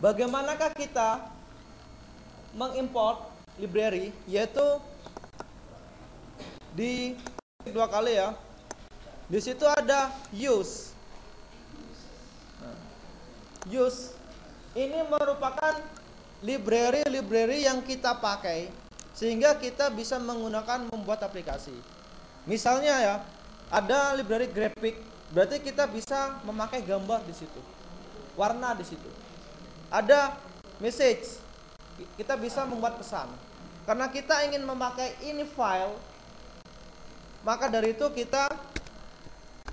bagaimanakah kita mengimport library, yaitu di dua kali ya. Di situ ada use. Use ini merupakan library yang kita pakai sehingga kita bisa menggunakan membuat aplikasi. Misalnya ya, ada library grafik, berarti kita bisa memakai gambar di situ, warna di situ. Ada message, kita bisa membuat pesan. Karena kita ingin memakai ini file, maka dari itu kita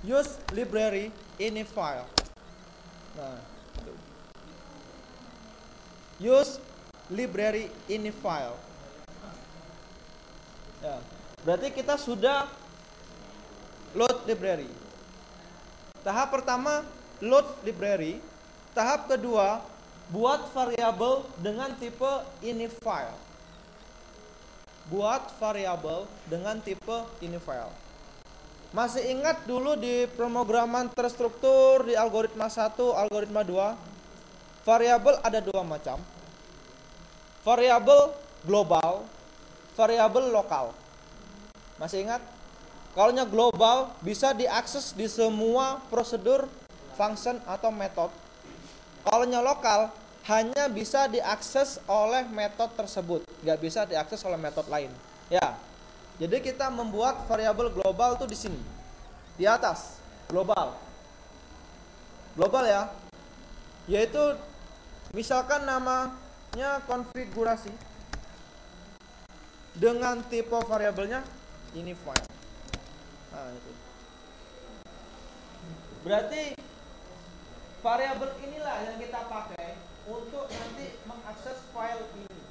use library ini file. Nah, use library ini file. Ya, berarti kita sudah load library. Tahap pertama load library. Tahap kedua buat variabel dengan tipe ini file. Buat variabel dengan tipe ini file. Masih ingat dulu di pemrograman terstruktur di algoritma 1, algoritma 2, variabel ada dua macam. Variabel global, variabel lokal. Masih ingat? Kalau global bisa diakses di semua prosedur, function atau metode. Kalau lokal hanya bisa diakses oleh metode tersebut, nggak bisa diakses oleh metode lain. Ya. Jadi kita membuat variabel global tuh di sini, di atas global, global ya, yaitu misalkan namanya konfigurasi dengan tipe variabelnya ini file. Nah itu. Berarti variabel inilah yang kita pakai untuk nanti mengakses file ini,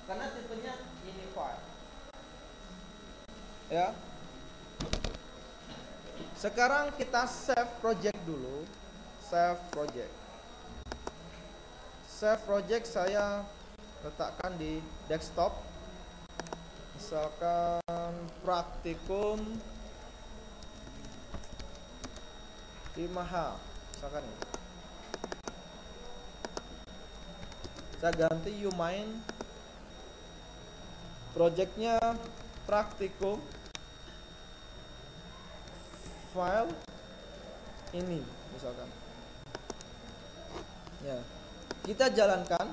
karena tipenya ini file. Ya. Sekarang kita save project dulu. Save project. Save project saya letakkan di desktop. Misalkan praktikum 5H. Misalkan ini. Saya ganti umain. Projectnya praktikum file ini misalkan. Ya. Kita jalankan.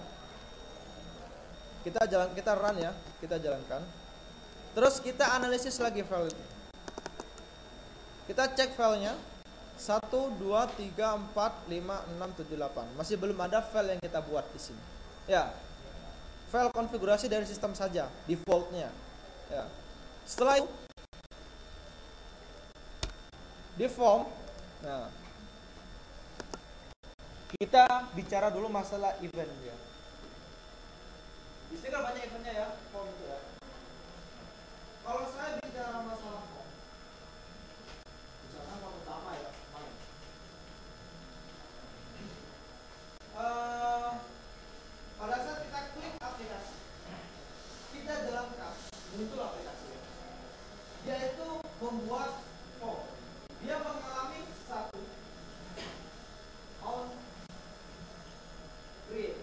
Kita run ya, kita jalankan. Terus kita analisis lagi file itu. Kita cek filenya 1 2 3 4 5 6 7 8. Masih belum ada file yang kita buat di sini. Ya. File konfigurasi dari sistem saja, defaultnya. Ya. Setelah itu di form, nah kita bicara dulu masalah event ya. Di sini kan banyak eventnya ya, form itu ya. Kalau saya bicara masalah form, misalkan form utama ya, main. Pada saat kita klik aplikasi, kita jalankan, muncul aplikasi, yaitu membuat form. Dia mengalami satu on create.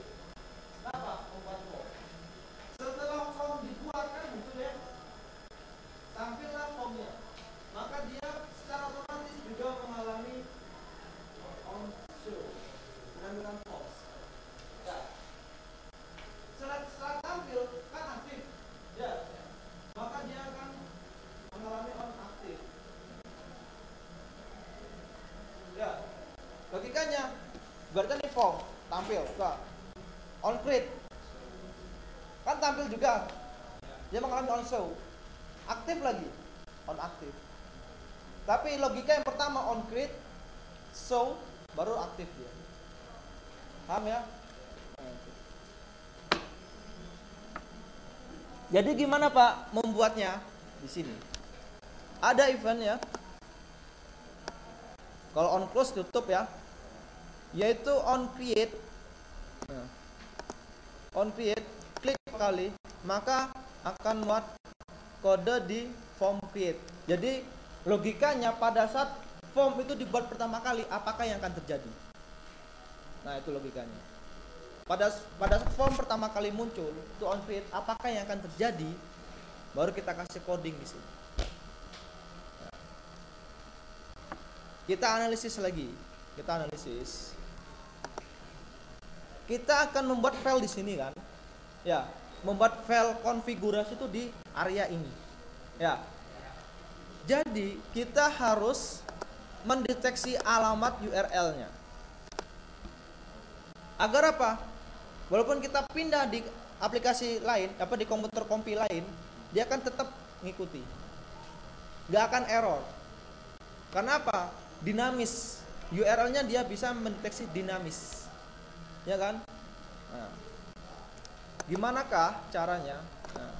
Kenapa membuat form? Setelah form dibuat kan muncul ya, tampillah formnya. Maka dia secara otomatis juga mengalami on show, penampilan form. Ya. Setelah tampil kan aktif, ya. Maka dia akan mengalami on aktif. Ya, logikanya berarti ini form tampil, on create kan tampil juga, dia mengalami on show, aktif lagi, on aktif. Tapi logika yang pertama on create, show, baru aktif dia. Paham ya? Jadi gimana Pak membuatnya? Di sini ada event ya. Kalau on close tutup ya, yaitu on create. Nah, on create, klik kali, maka akan muat kode di form create. Jadi logikanya pada saat form itu dibuat pertama kali, apakah yang akan terjadi? Nah itu logikanya. pada form pertama kali muncul itu on create, apakah yang akan terjadi, baru kita kasih coding di sini. Kita analisis lagi, kita akan membuat file di sini kan, ya, membuat file konfigurasi itu di area ini, ya. Jadi kita harus mendeteksi alamat URL-nya. Agar apa? Walaupun kita pindah di aplikasi lain, di komputer kompi lain, dia akan tetap ngikuti, nggak akan error. Karena apa? Dinamis, URL-nya dia bisa mendeteksi dinamis, ya kan? Nah, gimanakah caranya? Nah,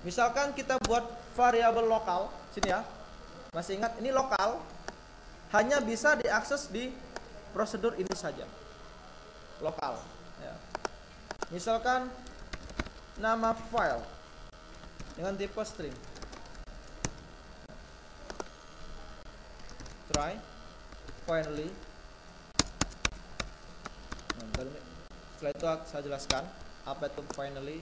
misalkan kita buat variabel lokal, sini ya, masih ingat ini lokal, hanya bisa diakses di prosedur ini saja, lokal. Ya. Misalkan nama file dengan tipe string. Try, finally. Setelah itu saya jelaskan apa itu finally.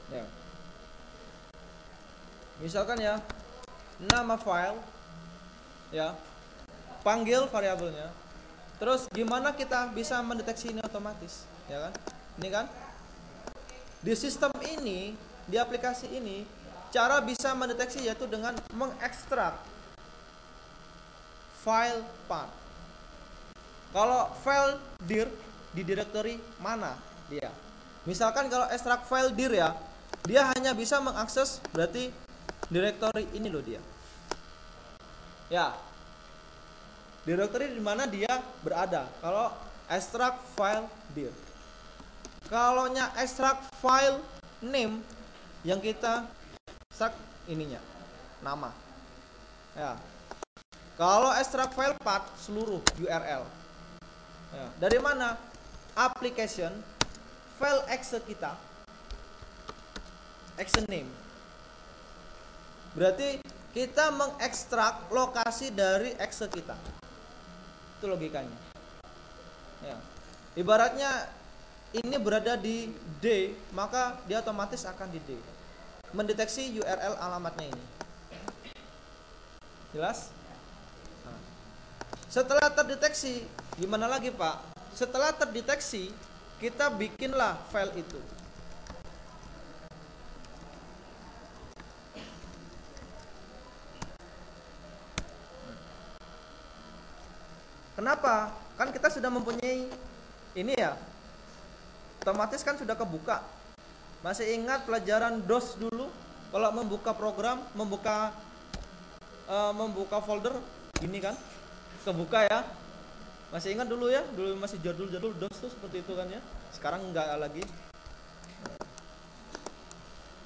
Ya. Misalkan ya, nama file, ya, panggil variabelnya. Terus gimana kita bisa mendeteksi ini otomatis, ya kan? Ini kan? Di sistem ini, di aplikasi ini, cara bisa mendeteksi yaitu dengan mengekstrak file path. Kalau file dir di directory mana dia? Misalkan kalau ekstrak file dir ya, dia hanya bisa mengakses berarti directory ini loh dia. Ya. Directory di mana dia berada. Kalau ekstrak file dir. Kalau nya ekstrak file name, yang kita ekstrak ininya, nama. Ya. Kalau ekstrak file path seluruh URL. Ya. Dari mana? Application, file exe kita, exe name. Berarti kita mengekstrak lokasi dari exe kita. Itu logikanya. Ya. Ibaratnya ini berada di D, maka dia otomatis akan di D. Mendeteksi URL alamatnya ini. Jelas? Nah. Setelah terdeteksi, gimana lagi Pak? Setelah terdeteksi, kita bikinlah file itu. Kenapa? Kan kita sudah mempunyai ini ya, otomatis kan sudah kebuka. Masih ingat pelajaran DOS dulu? Kalau membuka program, membuka folder, gini kan? Kebuka ya. Masih ingat dulu ya? Dulu masih jadul-jadul DOS tuh seperti itu kan ya. Sekarang enggak lagi.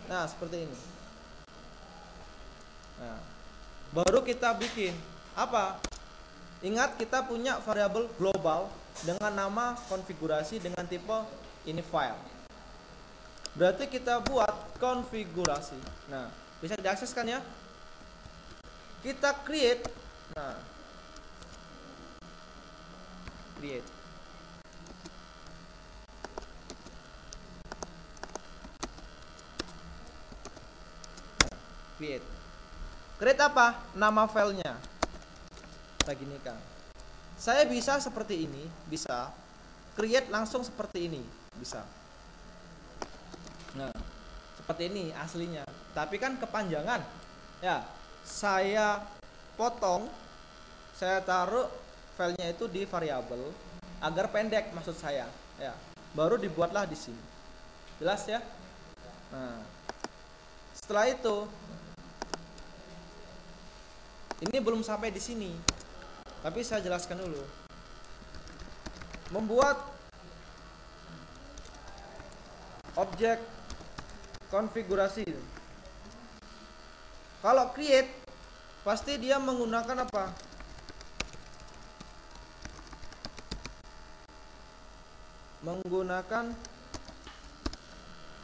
Nah, seperti ini. Nah, baru kita bikin apa? Ingat kita punya variabel global dengan nama konfigurasi dengan tipe ini file. Berarti kita buat konfigurasi. Nah, bisa diakses kan ya? Kita create. Nah, create. Create. Create apa? Nama filenya. Kayak gini kan. Saya bisa seperti ini, bisa. Create langsung seperti ini, bisa. Nah, seperti ini aslinya. Tapi kan kepanjangan. Ya, saya potong, saya taruh filenya itu di variabel agar pendek maksud saya. Ya, baru dibuatlah di sini. Jelas ya? Nah, setelah itu, ini belum sampai di sini. Tapi saya jelaskan dulu. Membuat objek konfigurasi. Kalau create, pasti dia menggunakan apa? Menggunakan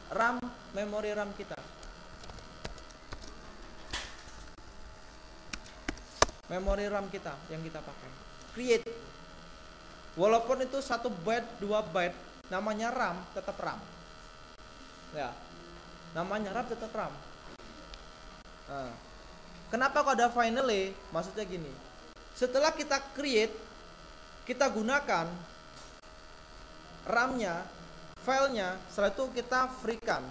RAM, memori RAM kita. memori RAM kita yang kita pakai. Create. Walaupun itu 1 byte, 2 byte, namanya RAM tetap RAM. Ya. Namanya RAM tetap RAM. Nah, kenapa kok ada finally? Maksudnya gini. Setelah kita create, kita gunakan RAM-nya, filenya, setelah itu kita freekan.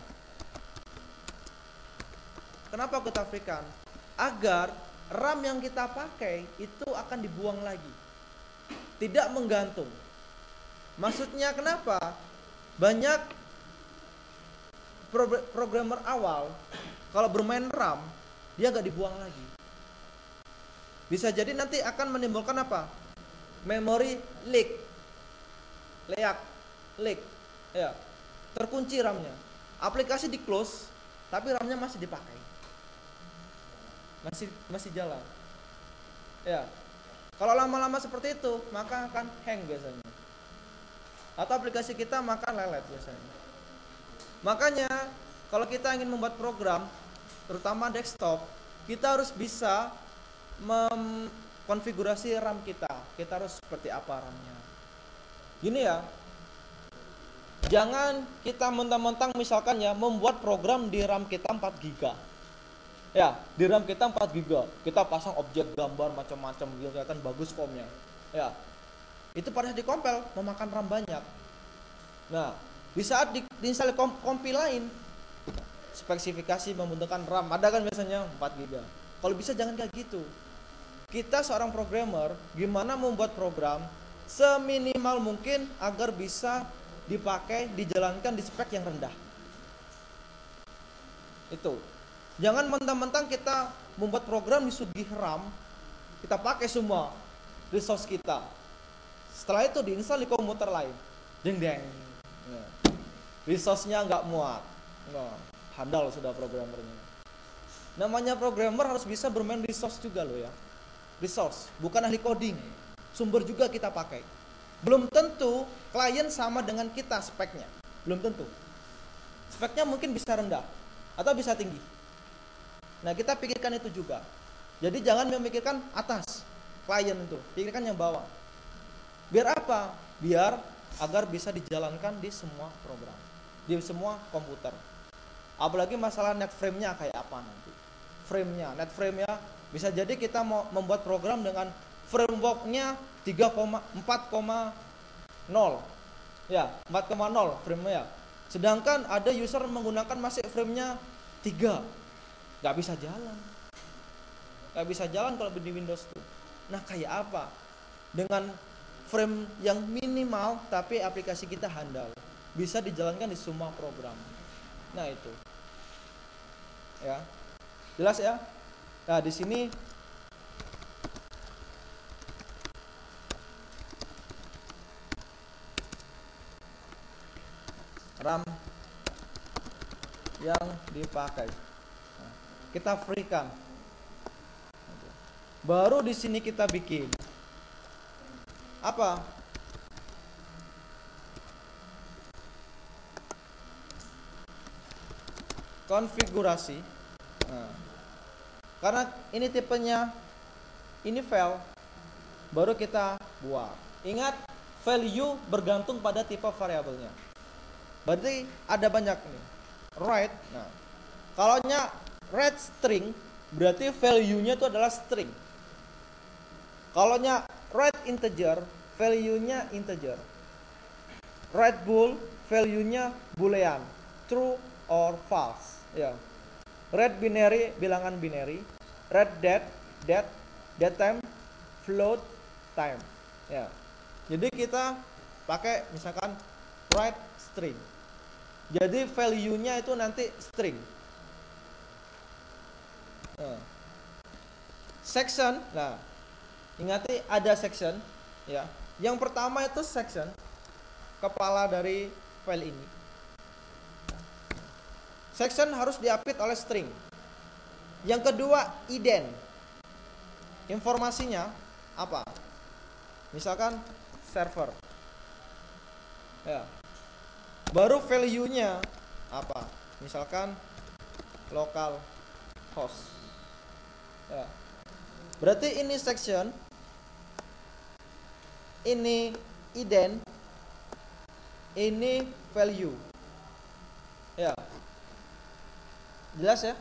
Kenapa kita freekan? Agar RAM yang kita pakai itu akan dibuang lagi, tidak menggantung. Maksudnya kenapa? Banyak programmer awal kalau bermain RAM dia gak dibuang lagi. Bisa jadi nanti akan menimbulkan apa? Memory leak, ya, terkunci RAM-nya. Aplikasi di close, tapi RAM-nya masih dipakai, masih jalan. Ya, kalau lama-lama seperti itu, maka akan hang biasanya. Atau aplikasi kita maka lelet biasanya. Makanya kalau kita ingin membuat program, terutama desktop, kita harus bisa mengkonfigurasi RAM kita. Kita harus seperti apa RAM-nya. Gini ya, jangan kita mentang-mentang misalkan ya membuat program di RAM kita 4 GB. Ya, di RAM kita 4 GB. Kita pasang objek gambar macam-macam, kelihatan bagus formnya. Ya. Itu pada dikompil memakan RAM banyak. Nah, di saat diinstal kompil lain, spesifikasi membutuhkan RAM, ada kan biasanya 4 GB. Kalau bisa jangan kayak gitu. Kita seorang programmer, gimana membuat program seminimal mungkin agar bisa dipakai, dijalankan di spek yang rendah. Itu. Jangan mentang-mentang kita membuat program disugih RAM, kita pakai semua resource kita. Setelah itu diinstal di komputer lain, jeng-jeng. Resource-nya nggak muat. Nah, handal sudah programmernya. Namanya programmer harus bisa bermain resource juga loh ya. Resource, bukan ahli coding. Sumber juga kita pakai. Belum tentu klien sama dengan kita speknya. Belum tentu. Speknya mungkin bisa rendah atau bisa tinggi. Nah, kita pikirkan itu juga. Jadi jangan memikirkan atas klien itu, pikirkan yang bawah. Biar apa? Biar agar bisa dijalankan di semua program, di semua komputer. Apalagi masalah net frame-nya kayak apa nanti. Frame-nya, net frame-nya bisa jadi kita mau membuat program dengan framework-nya 4,0. Ya, 4,0 frame-nya. Sedangkan ada user menggunakan masih frame-nya 3. Gak bisa jalan. Gak bisa jalan kalau di Windows tuh. Nah, kayak apa? Dengan frame yang minimal tapi aplikasi kita handal, bisa dijalankan di semua program. Nah, itu. Ya. Jelas ya? Nah, di sini RAM yang dipakai. Nah, kita freekan. Baru di sini kita bikin apa? Konfigurasi. Nah, karena ini tipenya ini file, baru kita buat. Ingat, value bergantung pada tipe variabelnya. Berarti ada banyak nih. Write. Nah, kalau write string, berarti value-nya itu adalah string. Kalau write integer, value-nya integer. Write bool, value-nya boolean, true or false. Ya. Write binary, bilangan binary. Write date time, float time. Ya. Jadi kita pakai misalkan write string. Jadi value-nya itu nanti string. Section. Nah, ingati ada section ya. Yang pertama itu section, kepala dari file ini. Section harus diapit oleh string. Yang kedua, ident. Informasinya apa? Misalkan server. Ya. Baru value-nya apa? Misalkan local host. Ya. Berarti ini section, ini ident, ini value. Ya. Jelas ya?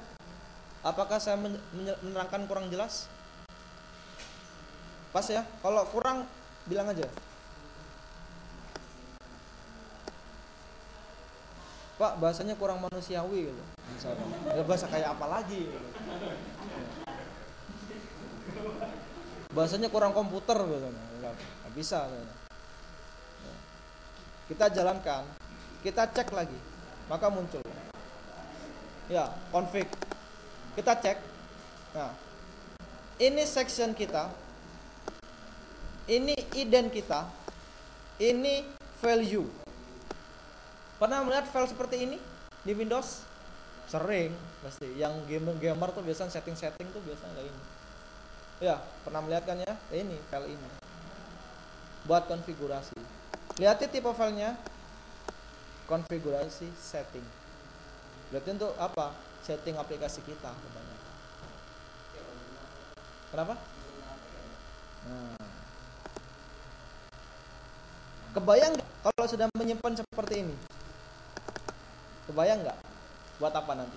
Apakah saya menerangkan kurang jelas? Pas ya? Kalau kurang bilang aja. Pak, bahasanya kurang manusiawi gitu. Misalnya. Ya bahasa kayak apa lagi gitu. Bahasanya kurang komputer gitu. Enggak bisa gitu. Kita jalankan, kita cek lagi, maka muncul. Ya, config. Kita cek. Nah, ini section kita, ini ident kita, ini value. Pernah melihat file seperti ini di Windows? Sering pasti. Yang gamer tuh biasanya setting tuh biasanya kayak ini. Ya, pernah melihat kan ya? Ini file ini. Buat konfigurasi. Lihat tipe filenya. Konfigurasi setting. Berarti untuk apa? Setting aplikasi kita kebanyakan. Kenapa? Nah. Kebayang kalau sudah menyimpan seperti ini? Kebayang nggak? Buat apa nanti?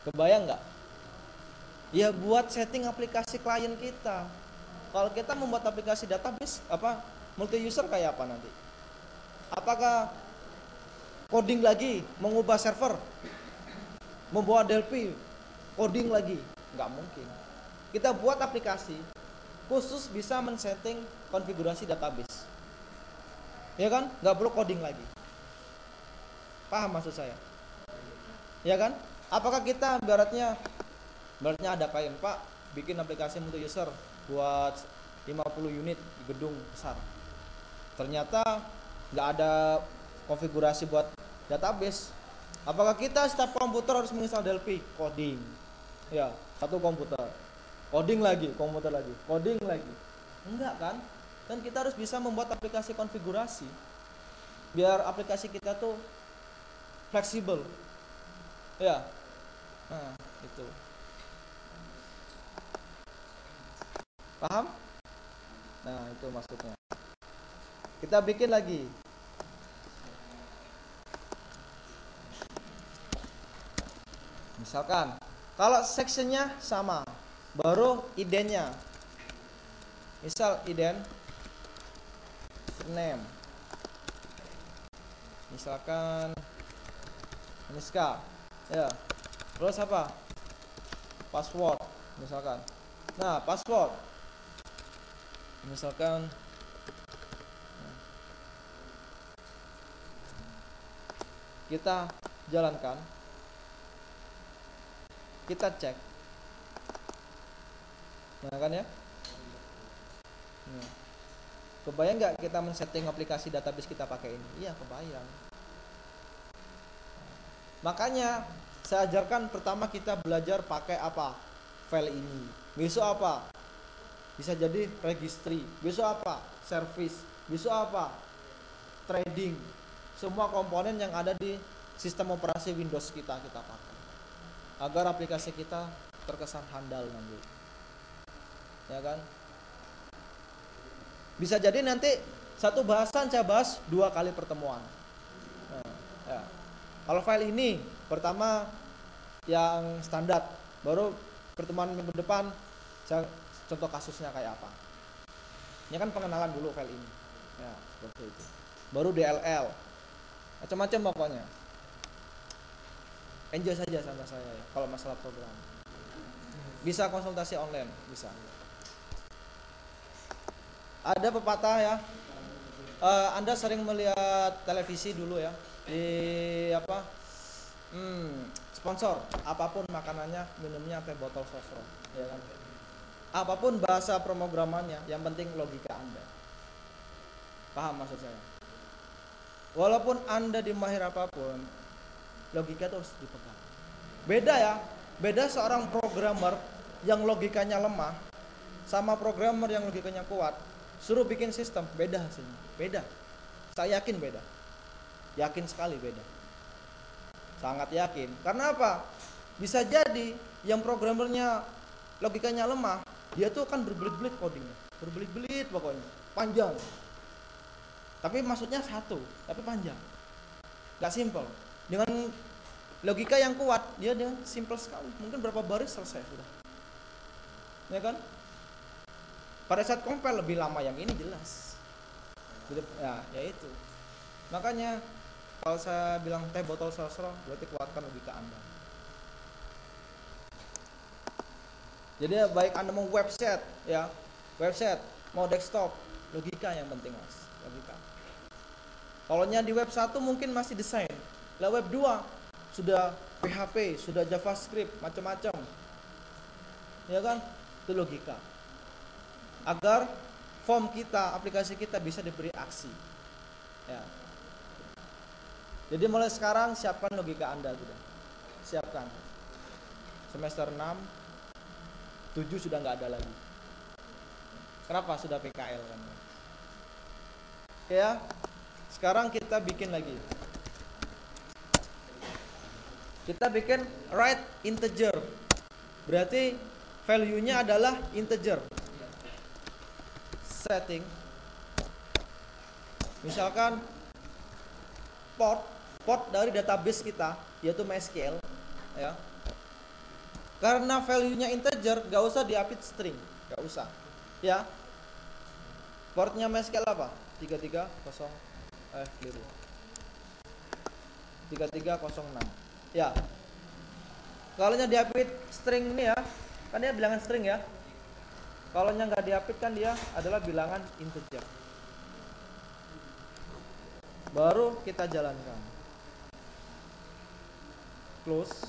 Kebayang nggak? Ya buat setting aplikasi klien kita. Kalau kita membuat aplikasi database, multi user kayak apa nanti? Apakah coding lagi, mengubah server, membawa Delphi, coding lagi? Nggak mungkin. Kita buat aplikasi khusus bisa men-setting konfigurasi database. Ya kan? Nggak perlu coding lagi. Paham maksud saya? Ya kan? Apakah kita ibaratnya ada klien, Pak, bikin aplikasi multi user buat 50 unit di gedung besar. Ternyata nggak ada konfigurasi buat database. Apakah kita setiap komputer harus menginstal Delphi? Coding. Ya, satu komputer. Coding lagi, komputer lagi. Coding lagi. Enggak kan? Dan kita harus bisa membuat aplikasi konfigurasi biar aplikasi kita tuh fleksibel. Ya. Nah, itu. Paham? Nah, itu maksudnya. Kita bikin lagi. Misalkan, kalau sectionnya sama, baru identnya. Misal ident name. Misalkan Niska. Ya. Terus apa? Password misalkan. Nah, password. Misalkan kita jalankan. Kita cek. Nah, kan ya? Nah. Kebayang nggak kita men-setting aplikasi database kita pakai ini? Iya, kebayang. Makanya saya ajarkan pertama kita belajar pakai apa? File ini. Besok apa? Bisa jadi registry. Besok apa? Service. Besok apa? Trading. Semua komponen yang ada di sistem operasi Windows kita pakai. Agar aplikasi kita terkesan handal nanti. Ya kan? Bisa jadi nanti satu bahasan saya bahas 2 kali pertemuan. Nah, ya. Kalau file ini pertama yang standar, baru pertemuan minggu depan saya contoh kasusnya kayak apa. Ini kan pengenalan dulu file ini. Ya, seperti itu. Baru DLL. Macam-macam pokoknya. Enjoy saja sama saya ya, kalau masalah program. Bisa konsultasi online, bisa. Ada pepatah ya. Anda sering melihat televisi dulu ya, di apa? Sponsor apapun makanannya, minumnya teh botol sosro, ya kan? Apapun bahasa pemrogramannya, yang penting logika Anda. Paham maksud saya? Walaupun Anda di mahir apapun, logika itu harus dipegang. Beda ya, beda seorang programmer yang logikanya lemah sama programmer yang logikanya kuat. Suruh bikin sistem, beda hasilnya. Beda. Saya yakin beda. Yakin sekali beda. Sangat yakin. Karena apa? Bisa jadi yang programmernya logikanya lemah, dia tuh kan berbelit-belit codingnya, berbelit-belit pokoknya, panjang. Tapi maksudnya satu, tapi panjang, nggak simple. Dengan logika yang kuat, dia dengan simple sekali, mungkin berapa baris selesai sudah, ya kan? Pada saat compile lebih lama yang ini jelas, ya itu. Makanya kalau saya bilang teh botol sosro, berarti kuatkan logika Anda. Jadi baik Anda mau website, ya, website, mau desktop, logika yang penting mas, logika. Kalau di web 1 mungkin masih desain, lah web 2 sudah PHP, sudah JavaScript, macam-macam, ya kan? Itu logika. Agar form kita, aplikasi kita bisa diberi aksi, ya. Jadi mulai sekarang siapkan logika Anda sudah, siapkan. Semester 6, 7 sudah nggak ada lagi. Kenapa? Sudah PKL kan? Ya. Sekarang kita bikin lagi. Kita bikin write integer. Berarti value-nya adalah integer. Setting. Misalkan port dari database kita yaitu MySQL, ya. Karena value-nya integer, gak usah di-update string, gak usah, ya. Portnya MySQL apa? 3306, ya. Kalau di-update string ini ya, kan dia bilangan string ya. Kalau nggak di-update kan dia adalah bilangan integer. Baru kita jalankan. Close.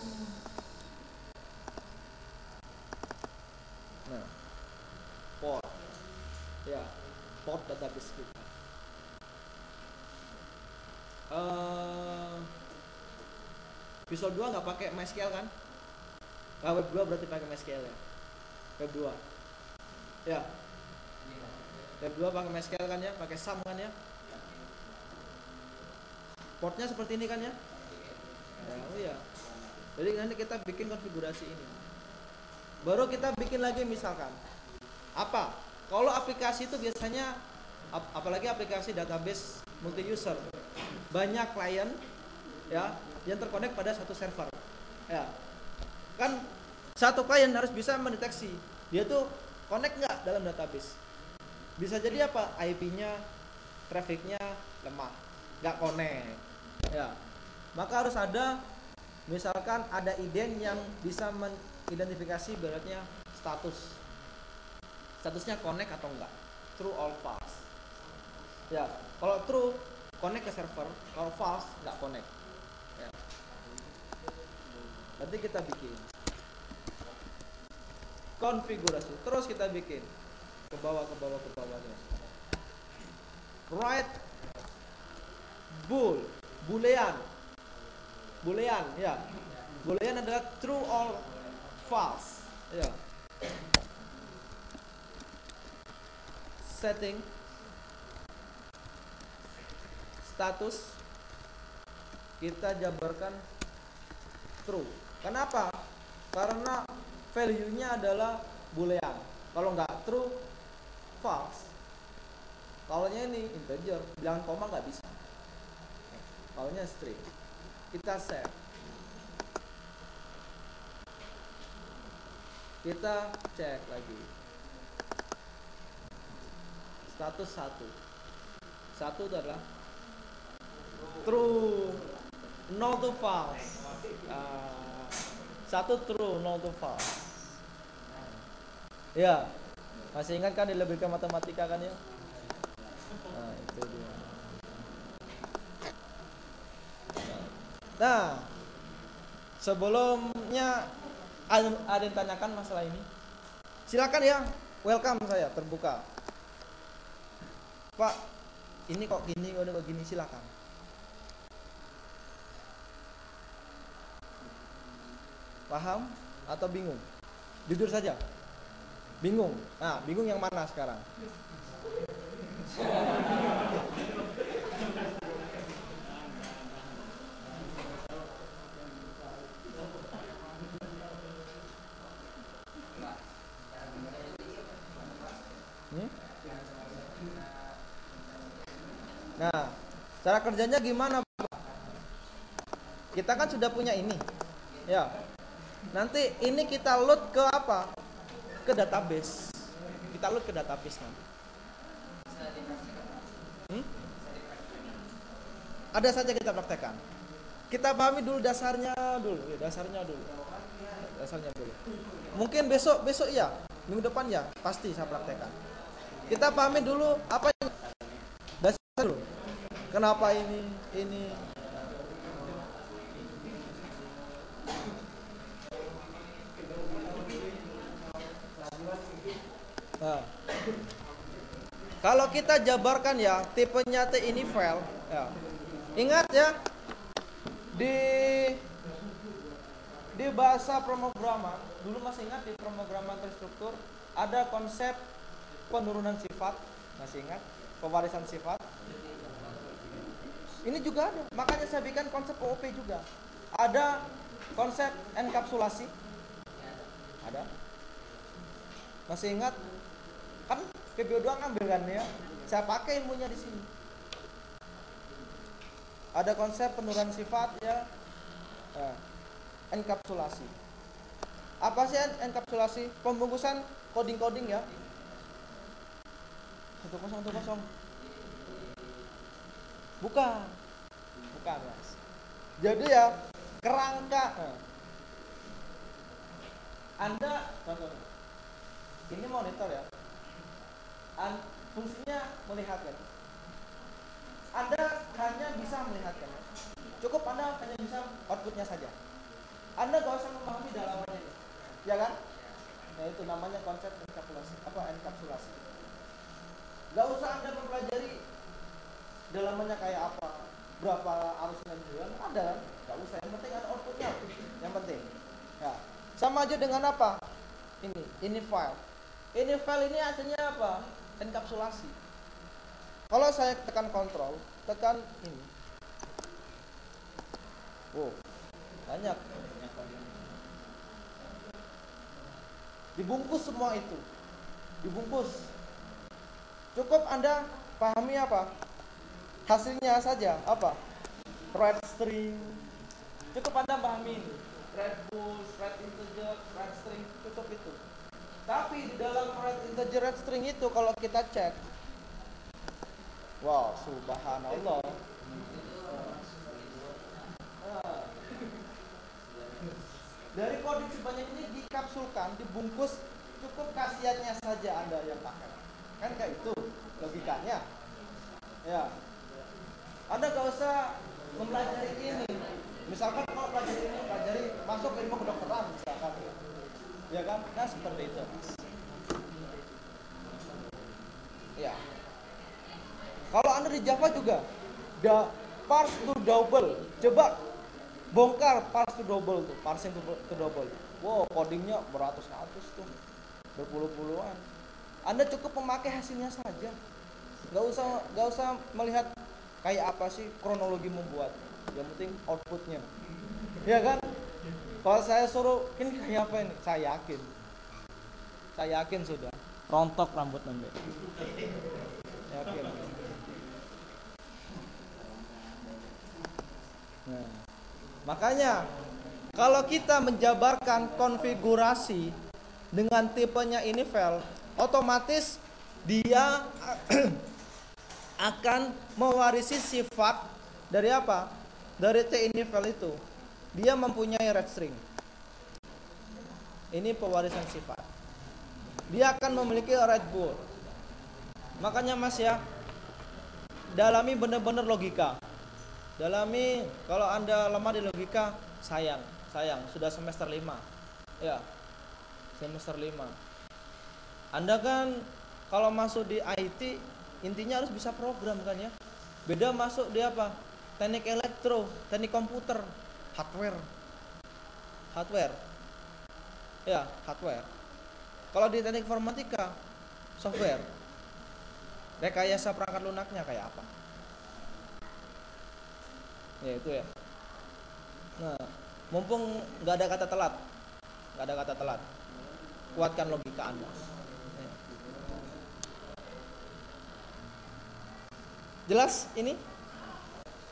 Nah, port, ya, port database kita. Visual 2 nggak pakai MySQL kan? Nah, web 2 berarti pakai MySQL ya. Web 2, ya. Web 2 pakai MySQL kan ya, pakai SAM kan ya. Portnya seperti ini kan ya? Ya, oh iya. Jadi nanti kita bikin konfigurasi ini. Baru kita bikin lagi misalkan apa? Kalau aplikasi itu biasanya, apalagi aplikasi database multi user, banyak klien, ya, yang terkonek pada satu server, ya. Kan satu klien harus bisa mendeteksi dia tuh connect nggak dalam database. Bisa jadi apa? IP-nya, trafficnya lemah, nggak connect, ya. Maka harus ada, misalkan ada ident yang bisa mengidentifikasi beratnya statusnya connect atau enggak, true or false, ya. Kalau true, connect ke server. Kalau false, nggak connect, ya. Nanti kita bikin konfigurasi, terus kita bikin ke bawahnya. Write boolean, ya. Boolean adalah true or false, ya. Setting status kita jabarkan true. Kenapa? Karena value-nya adalah boolean. Kalau nggak true, false. Kalau ini integer, bilangan koma nggak bisa. Kalau string, kita save. Kita cek lagi. Status 1 itu adalah true, 0 to false. 1 true, 0 to false. Ya, masih ingat kan di Lebika Matematika kan ya? Nah, itu dia. Nah, sebelumnya ada yang tanyakan masalah ini? Silakan ya, welcome, saya terbuka. Pak, ini kok gini, silakan. Paham atau bingung? Jujur saja. Bingung. Nah, bingung yang mana sekarang? Hmm? Nah, cara kerjanya gimana? Kita kan sudah punya ini, ya. Nanti ini kita load ke apa? Ke database. Kita load ke database nanti. Hmm? Ada saja kita praktekkan. Kita pahami dulu dasarnya dulu, ya, dasarnya dulu. Dasarnya dulu. Mungkin besok ya, minggu depan ya, pasti saya praktekkan. Kita pahami dulu apa yang dasar dulu. Kenapa ini. Nah, kalau kita jabarkan ya, tipenya T ini file, ya. Ingat ya, di bahasa pemrograman, dulu masih ingat di pemrograman terstruktur ada konsep penurunan sifat, masih ingat? Pewarisan sifat. Ini juga ada, makanya saya bikin konsep OOP juga. Ada konsep enkapsulasi, ada. Masih ingat? Kan PBO2 ngambil kan ya. Saya pakai ilmunya di sini. Ada konsep penurunan sifat ya. Nah, enkapsulasi. Apa sih enkapsulasi? Pembungkusan coding ya. 1010. Bukan, Mas. Jadi ya kerangka. Anda ini monitor ya. Fungsinya melihat kan. Anda hanya bisa melihatkan. Cukup Anda hanya bisa outputnya saja. Anda gak usah memahami dalamannya, ya kan? Nah itu namanya konsep enkapsulasi. Gak usah Anda mempelajari dalamannya kayak apa, berapa arusnya bulan, ada kan? Gak usah. Yang penting ada outputnya. Yang penting. Ya. Sama aja dengan apa? Ini file. Ini file ini artinya apa? Enkapsulasi. Kalau saya tekan kontrol, tekan ini. Oh, banyak. Dibungkus semua itu. Dibungkus. Cukup Anda pahami apa? Hasilnya saja apa? Red string. Cukup Anda pahami ini. Red push, red integer, red string, cukup itu. Tapi di dalam red integer, red string itu kalau kita cek, wow, subhanallah. Dari coding sebanyak ini dikapsulkan, dibungkus, cukup khasiatnya saja Anda yang pakai. Kan kayak itu logikanya. Ya. Anda gak usah mempelajari ini. Misalkan kalau pelajari masuk ilmu kedokteran misalkan. Ya kan? Nah seperti itu. Ya. Kalau Anda di Java juga parse to double. Coba bongkar parse to double tuh, parsing to double. Wow, codingnya beratus-ratus tuh, berpuluh-puluhan. Anda cukup memakai hasilnya saja. Gak usah melihat kayak apa sih kronologi membuat. Yang penting outputnya. Ya kan? Kalau saya suruh ini kayak apa ini? Saya yakin sudah rontok rambut Anda. Yakin. Nah, makanya kalau kita menjabarkan konfigurasi dengan tipenya ini file, otomatis dia akan mewarisi sifat dari apa? Dari T ini file itu. Dia mempunyai red string. Ini pewarisan sifat. Dia akan memiliki red bool. Makanya Mas ya, dalami benar-benar logika. Dalami, kalau Anda lemah di logika, sayang, sudah semester 5. Ya. Semester 5. Anda kan kalau masuk di IT, intinya harus bisa program kan ya. Beda masuk di apa? Teknik elektro, teknik komputer, hardware. Ya, hardware. Kalau di teknik informatika, software. Rekayasa perangkat lunaknya kayak apa? Ya itu ya. Nah, mumpung nggak ada kata telat, kuatkan logika Anda. Jelas ini?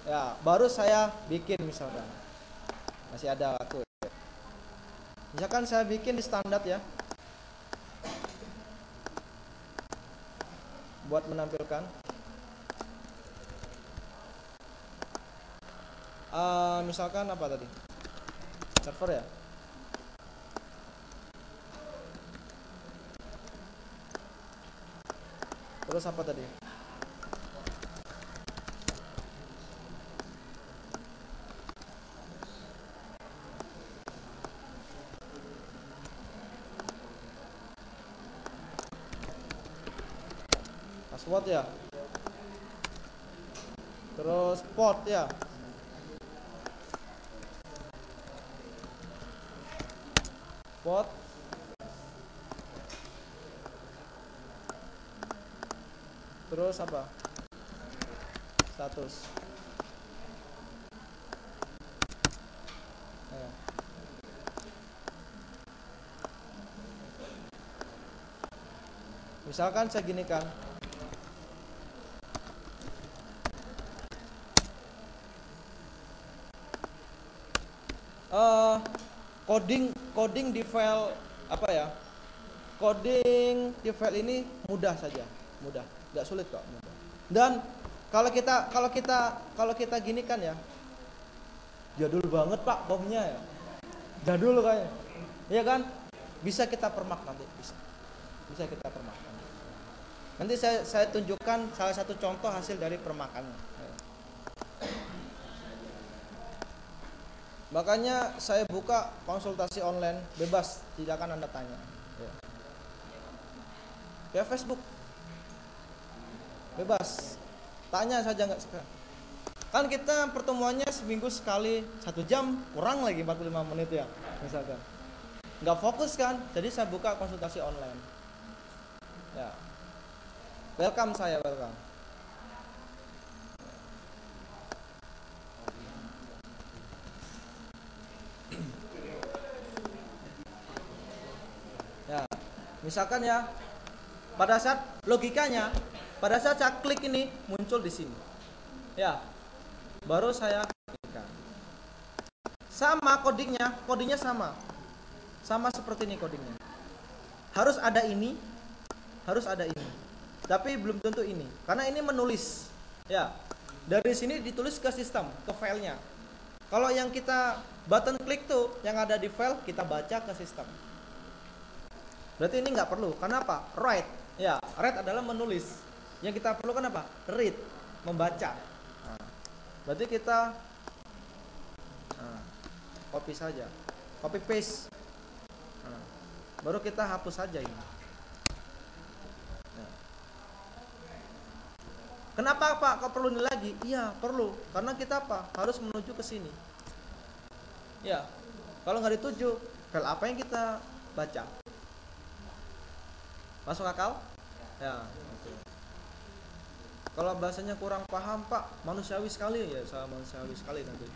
Ya, baru saya bikin misalkan. Masih ada waktu. Misalkan saya bikin di standar ya. Buat menampilkan. Misalkan apa tadi? Server ya. Terus apa tadi? Password ya. Terus port ya. Port. Terus apa? Status. Ya. Misalkan saya gini kan. Coding di file apa ya? Coding di file ini mudah saja, mudah, nggak sulit kok, mudah. Dan kalau kita gini kan ya, jadul banget Pak bomnya ya, jadul kayaknya, iya kan? Bisa kita permak nanti, bisa kita permak. Nanti saya tunjukkan salah satu contoh hasil dari permakannya. Makanya saya buka konsultasi online bebas, tidak akan Anda tanya. Ya Facebook bebas, tanya saja nggak suka. Kan kita pertemuannya seminggu sekali 1 jam, kurang lagi 45 menit ya misalkan. Nggak fokus kan, jadi saya buka konsultasi online. Ya, welcome. Ya, misalkan ya, pada saat logikanya, pada saat saya klik ini muncul di sini. Ya, baru saya klikkan. Sama codingnya sama seperti ini codingnya. Harus ada ini, tapi belum tentu ini, karena ini menulis. Ya, dari sini ditulis ke sistem, ke filenya. Kalau yang kita button klik tuh, yang ada di file kita baca ke sistem. Berarti ini nggak perlu. Kenapa? Write. Ya, write adalah menulis. Yang kita perlu kan apa? Read, membaca. Nah, berarti kita copy saja, copy paste. Nah, baru kita hapus saja ini. Nah. Kenapa Pak? Kok perlu ini lagi? Iya perlu, karena kita apa? Harus menuju ke sini. Ya, kalau nggak dituju, file apa yang kita baca? Masuk akal? Ya. Kalau bahasanya kurang paham Pak, manusiawi sekali ya, saya manusiawi sekali nanti.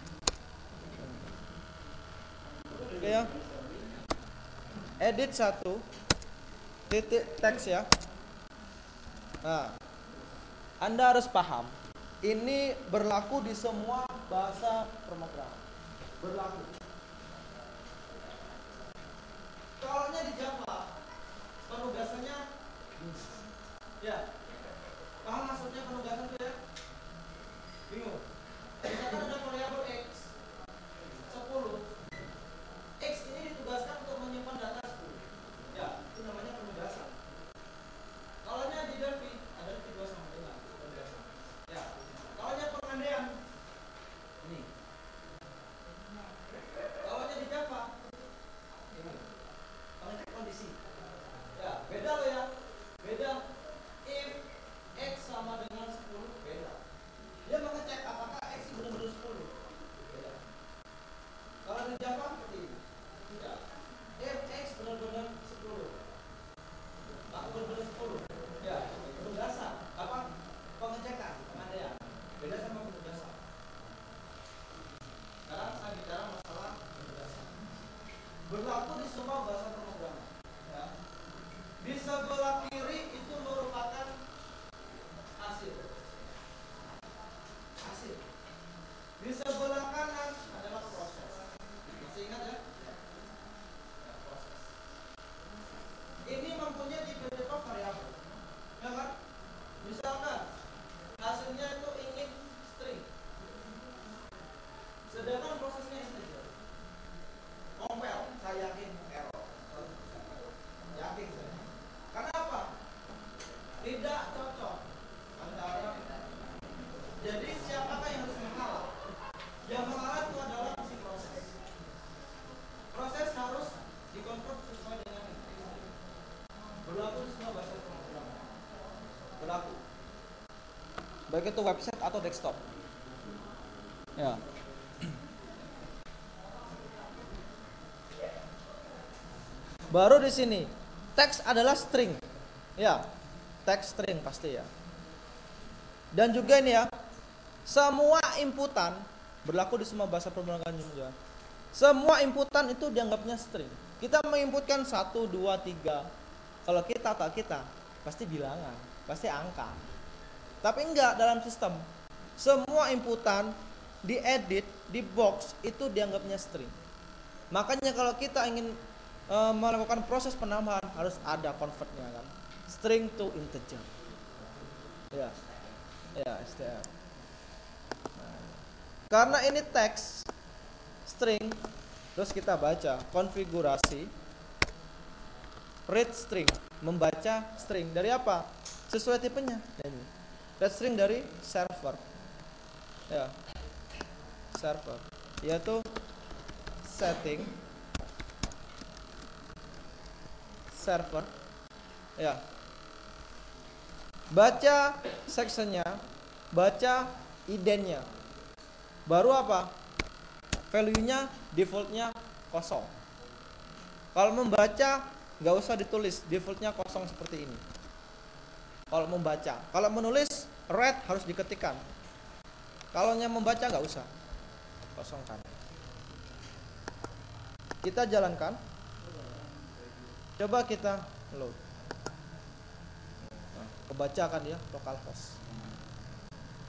Oke ya. Edit 1 titik teks ya. Nah, Anda harus paham. Ini berlaku di semua bahasa pemrograman. Berlaku. Kalau di Java penugasannya ya, paham maksudnya penugasan itu ya? Bingung? Misalkan ada variabel x 10, x ini ditugaskan untuk menyimpan data 10. Ya, itu namanya penugasan. Kalau di Delphi ada Delphi 2 sama dengan penugasan. Ya, kalau pengandaian ini. Kalau di Java ini pengecek kondisi. Ya, beda loh ya. Beda if tidak cocok antara. Jadi siapakah yang harus mengalah? Yang mengalah itu adalah si proses. Proses harus dikonvert sesuai dengan itu. Berlaku di semua bahasa pemrograman. Berlaku. Baik itu website atau desktop. Ya. Baru di sini teks adalah string. Ya. Teks string pasti ya. Dan juga ini ya, semua inputan berlaku di semua bahasa pemrograman juga. Semua inputan itu dianggapnya string. Kita menginputkan 1, 2, 3. Kalau kita pasti bilangan, pasti angka. Tapi enggak dalam sistem. Semua inputan diedit, di box itu dianggapnya string. Makanya kalau kita ingin melakukan proses penambahan harus ada convertnya kan. String to integer. Ya. Ya, STR. Nah, karena ini teks string, terus kita baca konfigurasi read string, membaca string dari apa? Sesuai tipenya. Ini. Read string dari server. Ya. Server, yaitu setting server. Ya. Baca sectionnya, baca idennya. Baru apa? Value-nya default-nya kosong. Kalau membaca nggak usah ditulis, default-nya kosong seperti ini. Kalau membaca, kalau menulis read harus diketikkan. Kalau yang membaca nggak usah, kosongkan. Kita jalankan. Coba kita load. Kebaca kan dia localhost.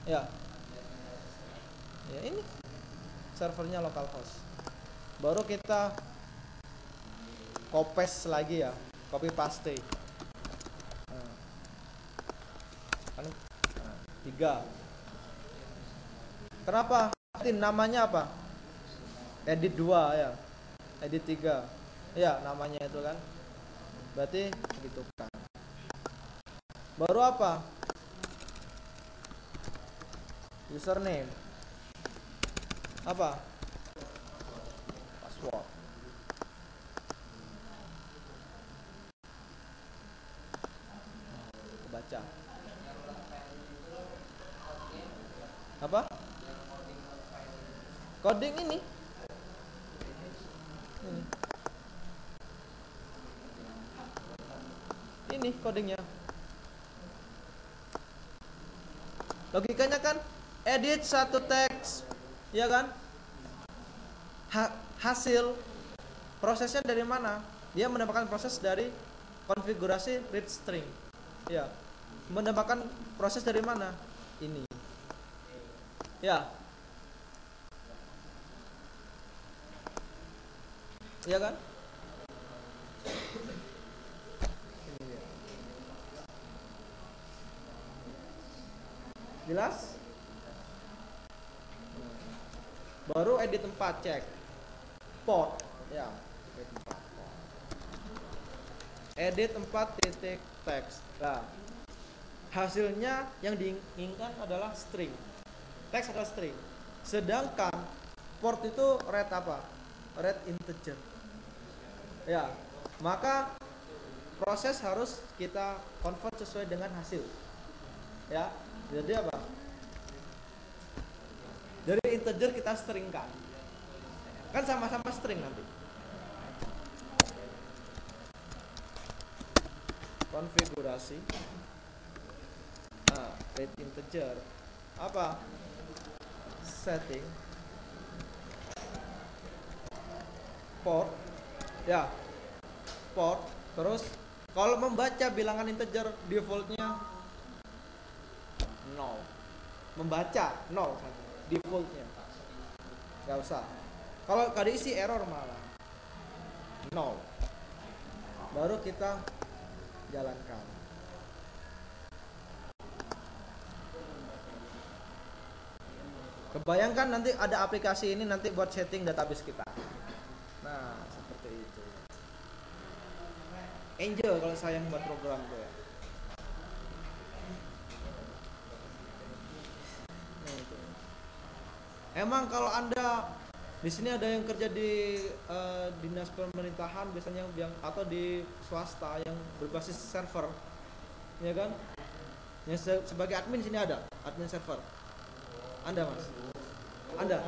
Ya. Ya ini servernya localhost. Baru kita copy lagi ya, copy paste. Kan 3. Kenapa? Namanya apa? Edit 2 ya. Edit 3. Ya, namanya itu kan. Berarti gitu kan. Baru apa? Username. Apa? Password. Baca. Apa? Coding ini. Ini codingnya. Logikanya kan edit satu teks, ya kan? Hasil prosesnya dari mana? Dia mendapatkan proses dari konfigurasi read string. Ya. Mendapatkan proses dari mana? Ini. Ya. Ya kan? Jelas? Baru edit 4 cek port ya, edit 4 titik teks. Nah, hasilnya yang diinginkan adalah string. Teks adalah string. Sedangkan port itu read apa? Read integer. Ya, maka proses harus kita convert sesuai dengan hasil. Ya, jadi apa? Dari integer kita stringkan. Kan sama-sama string nanti. Konfigurasi. Nah, read integer. Apa? Setting. Port. Ya. Port. Terus kalau membaca bilangan integer defaultnya 0. Membaca 0 kan defaultnya. Gak usah. Kalau diisi error malah 0. Baru kita jalankan. Kebayangkan nanti ada aplikasi ini nanti buat setting database kita. Nah, seperti itu. Angel kalau saya yang buat program tuh ya. Emang kalau Anda di sini ada yang kerja di dinas pemerintahan biasanya yang atau di swasta yang berbasis server, ya kan? Yang sebagai admin sini ada, admin server. Anda Mas? Anda?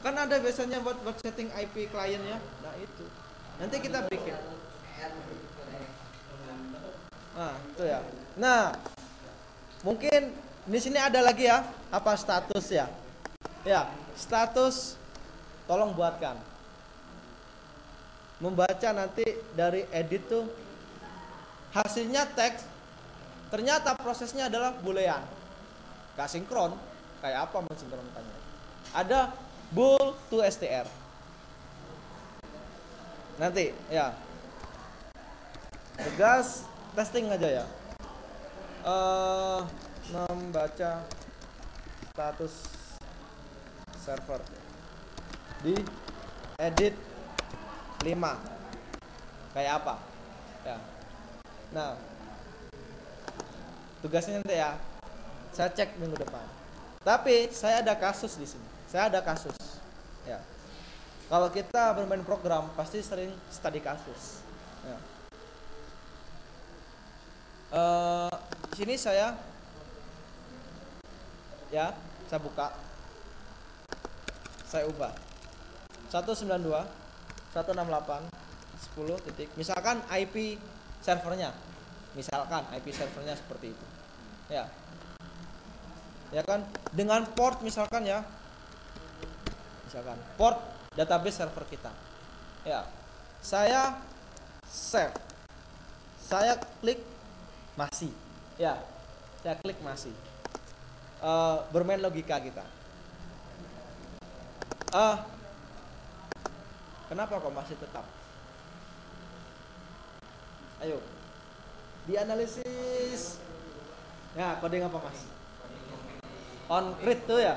Kan ada biasanya buat setting IP kliennya. Nah itu. Nanti kita bikin. Nah, itu ya. Nah, mungkin di sini ada lagi ya, apa status ya? Ya, status tolong buatkan. Membaca nanti dari edit tuh hasilnya teks, ternyata prosesnya adalah boolean. Gak sinkron, kayak apa mensinkronkannya? Ada bool to str. Nanti ya. Tugas testing aja ya. Membaca status server di edit 5 kayak apa ya. Nah, tugasnya nanti ya saya cek minggu depan. Tapi saya ada kasus di sini. Saya ada kasus ya. Kalau kita bermain program pasti sering study kasus ya. Sini saya buka, saya ubah 192.168.10 titik. Misalkan IP servernya, seperti itu, ya kan, dengan port misalkan port database server kita, ya. Saya save, saya klik masih, ya, saya klik masih. Bermain logika kita. Kenapa kok masih tetap? Ayo, dianalisis. Ya, coding apa Mas? On create tuh ya.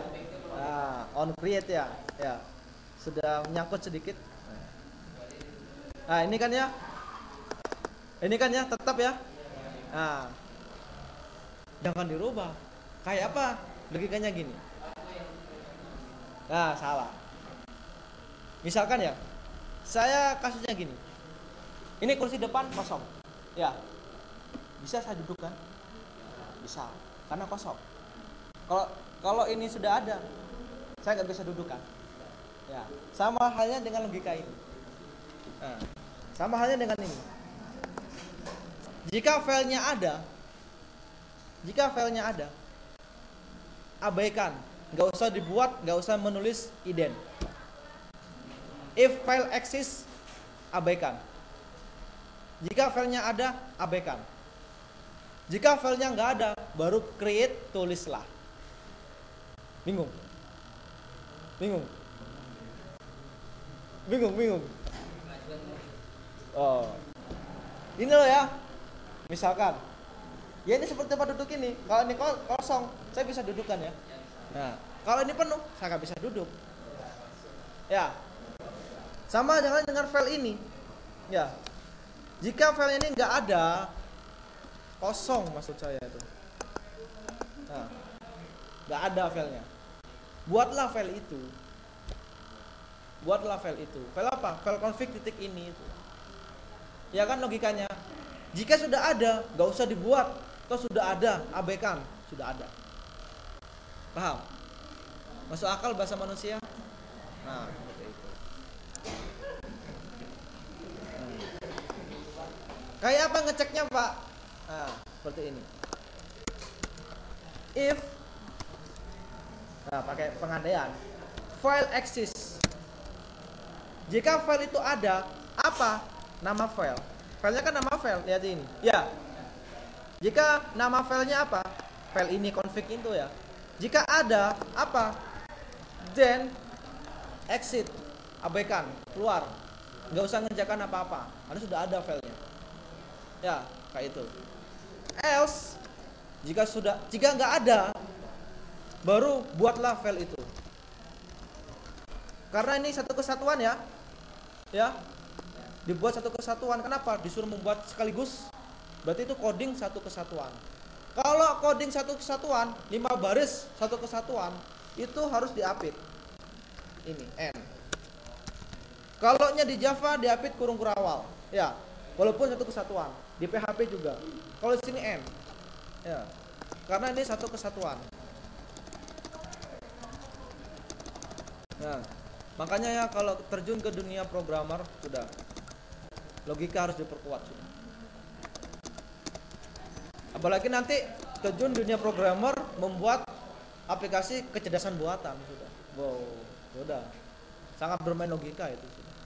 Nah, on create ya. Ya, sudah menyangkut sedikit. Nah, ini kan ya. Tetap ya. Nah, jangan dirubah. Kayak apa? Logikanya gini. Nah, salah. Misalkan ya, saya kasusnya gini. Ini kursi depan kosong. Ya. Bisa saya duduk kan? Bisa, karena kosong. Kalau ini sudah ada, saya nggak bisa duduk kan? Ya. Sama halnya dengan logika ini. Nah, sama halnya dengan ini. Jika filenya ada, abaikan, nggak usah dibuat, nggak usah menulis ident. If file exists, abaikan. Jika filenya ada, abaikan. Jika filenya nggak ada, baru create, tulislah. Bingung? Oh, ini loh ya. Misalkan, ya ini seperti tempat duduk ini. Kalau ini kosong, saya bisa dudukkan ya. Nah, kalau ini penuh, saya nggak bisa duduk. Ya, sama dengan file ini. Ya, jika file ini nggak ada, kosong maksud saya itu. Nah, nggak ada filenya. Buatlah file itu. File apa? File config titik ini itu. Ya kan logikanya. Jika sudah ada, nggak usah dibuat. Kalau sudah ada, abaikan. Sudah ada. Paham? Masuk akal bahasa manusia? Nah, seperti itu. Kayak apa ngeceknya, Pak? Nah, seperti ini. If, nah pakai pengandaian, file exists. Jika file itu ada, apa? Nama file. Filenya kan nama file, lihat ini. Ya. Jika nama filenya apa? File ini config itu ya. Jika ada, apa? Then exit, abaikan, keluar. Nggak usah ngerjakan apa-apa, karena sudah ada filenya. Ya, kayak itu. Else, jika nggak ada, baru buatlah file itu. Karena ini satu kesatuan ya. Ya. Dibuat satu kesatuan. Kenapa? Disuruh membuat sekaligus. Berarti itu coding satu kesatuan. Kalau coding satu kesatuan, 5 baris satu kesatuan, itu harus diapit. Ini N. Kalau nya di Java diapit kurung kurawal, ya. Walaupun satu kesatuan. Di PHP juga. Kalau di sini N. Ya. Karena ini satu kesatuan. Nah, makanya ya kalau terjun ke dunia programmer sudah logika harus diperkuat sudah. Apalagi nanti terjun dunia programmer membuat aplikasi kecerdasan buatan sudah. Wow, sudah. Sangat bermain logika itu sudah.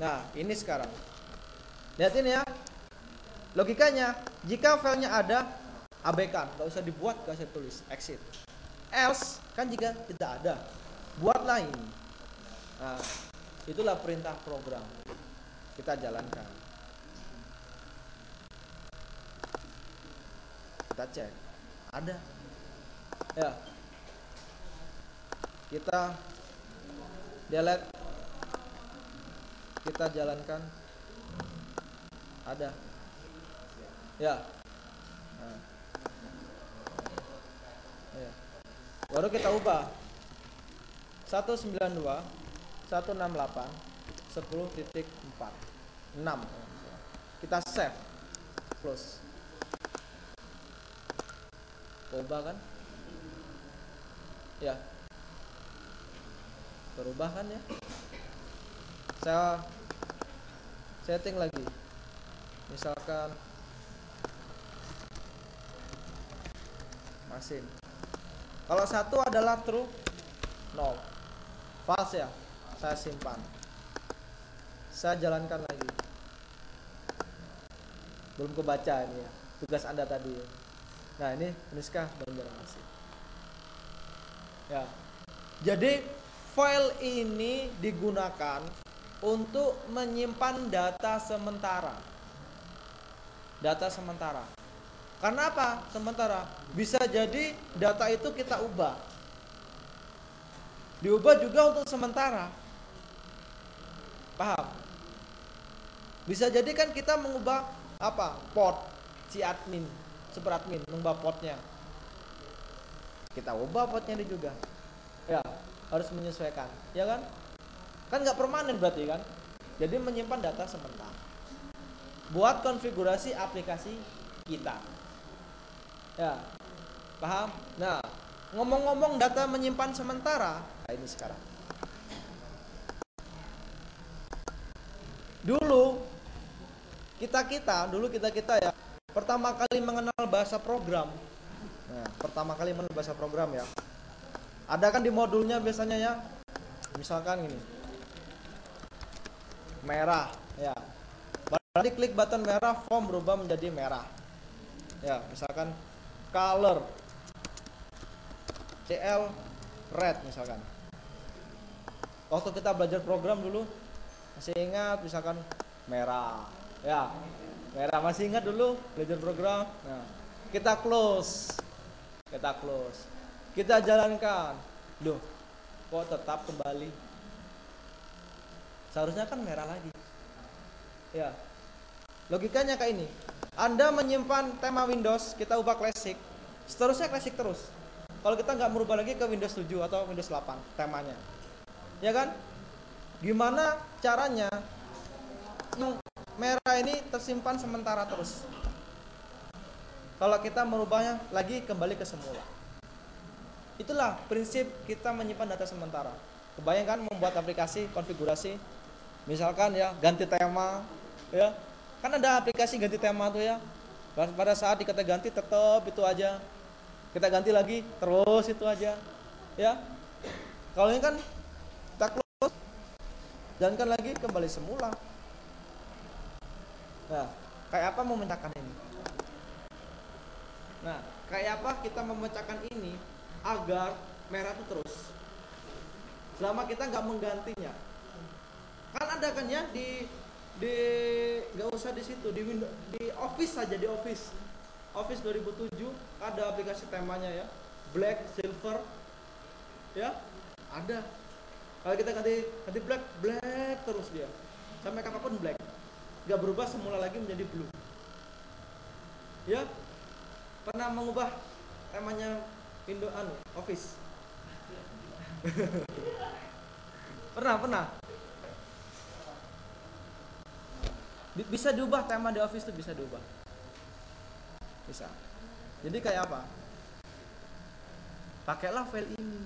Nah, ini sekarang. Lihat ini ya. Logikanya, jika filenya ada, abaikan, nggak usah dibuat, nggak usah tulis, exit. Else, kan jika tidak ada, buatlah ini. Nah, itulah perintah program. Kita jalankan. Kita cek, ada. Ya, kita delete, kita jalankan, ada. Ya. Nah. Ya. Baru kita ubah 192 168 10.4 6. Kita save, close. Ubah kan? Ya. Berubah kan ya? Saya setting lagi. Misalkan mesin. Kalau 1 adalah true, 0. False ya. Saya simpan. Saya jalankan lagi. Belum kebaca ini ya. Tugas Anda tadi ya. Nah, ini Niska Banjarmasin. Ya. Jadi file ini digunakan untuk menyimpan data sementara. Data sementara. Karena apa? Sementara. Bisa jadi data itu kita ubah. Diubah juga untuk sementara. Paham? Bisa jadi kan kita mengubah apa? Port si admin, super admin mengubah portnya. Kita ubah portnya ini juga. Ya, harus menyesuaikan, ya kan? Kan nggak permanen berarti kan? Jadi menyimpan data sementara. Buat konfigurasi aplikasi kita. Ya, paham? Nah, ngomong-ngomong data menyimpan sementara, nah ini sekarang. Dulu kita ya, pertama kali mengenal bahasa program. Nah, pertama kali mengenal bahasa program ya. Ada kan di modulnya biasanya ya, misalkan ini, merah, ya. Baru diklik button merah, form berubah menjadi merah. Ya, misalkan color CL red misalkan. Waktu kita belajar program dulu masih ingat misalkan merah. Ya, merah masih ingat dulu belajar program. Nah, kita close. Kita jalankan. Loh, kok tetap kembali? Seharusnya kan merah lagi. Ya. Logikanya kayak ini. Anda menyimpan tema Windows, kita ubah classic. Seterusnya classic terus. Kalau kita nggak merubah lagi ke Windows 7 atau Windows 8 temanya. Ya kan? Gimana caranya yang merah ini tersimpan sementara terus? Kalau kita merubahnya lagi kembali ke semula. Itulah prinsip kita menyimpan data sementara. Kebayangkan membuat aplikasi konfigurasi, misalkan ya ganti tema, ya kan ada aplikasi ganti tema tuh ya. Pada saat kita ganti tetap itu aja. Kita ganti lagi terus itu aja. Ya. Kalau ini kan kita close, jalankan lagi kembali semula. Nah, kayak apa memecahkan ini? Nah, kayak apa kita memecahkan ini agar merah itu terus? Selama kita nggak menggantinya. Kan ada kan ya di nggak usah di situ, di Windows, di Office saja, di Office 2007 ada aplikasi temanya ya, black, silver, ya ada. Kalau kita ganti black terus dia sampai kapanpun black, nggak berubah semula lagi menjadi blue, ya. Pernah mengubah temanya Office? Pernah. Bisa diubah tema di Office tuh, bisa diubah. Bisa. Jadi kayak apa? Pakailah file ini.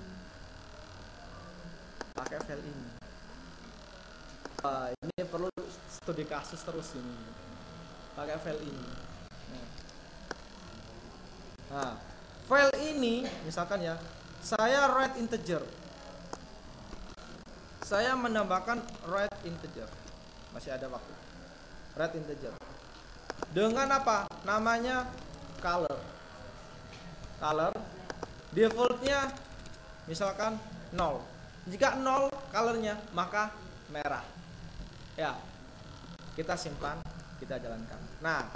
Pakai file ini. Ini perlu studi kasus terus ini. Pakai file ini. Nah, file ini misalkan ya, saya write integer. Saya menambahkan write integer. Masih ada waktu. Write integer. Dengan apa? Namanya color. Color defaultnya misalkan 0. Jika 0 colornya, maka merah. Ya. Kita simpan, kita jalankan. Nah,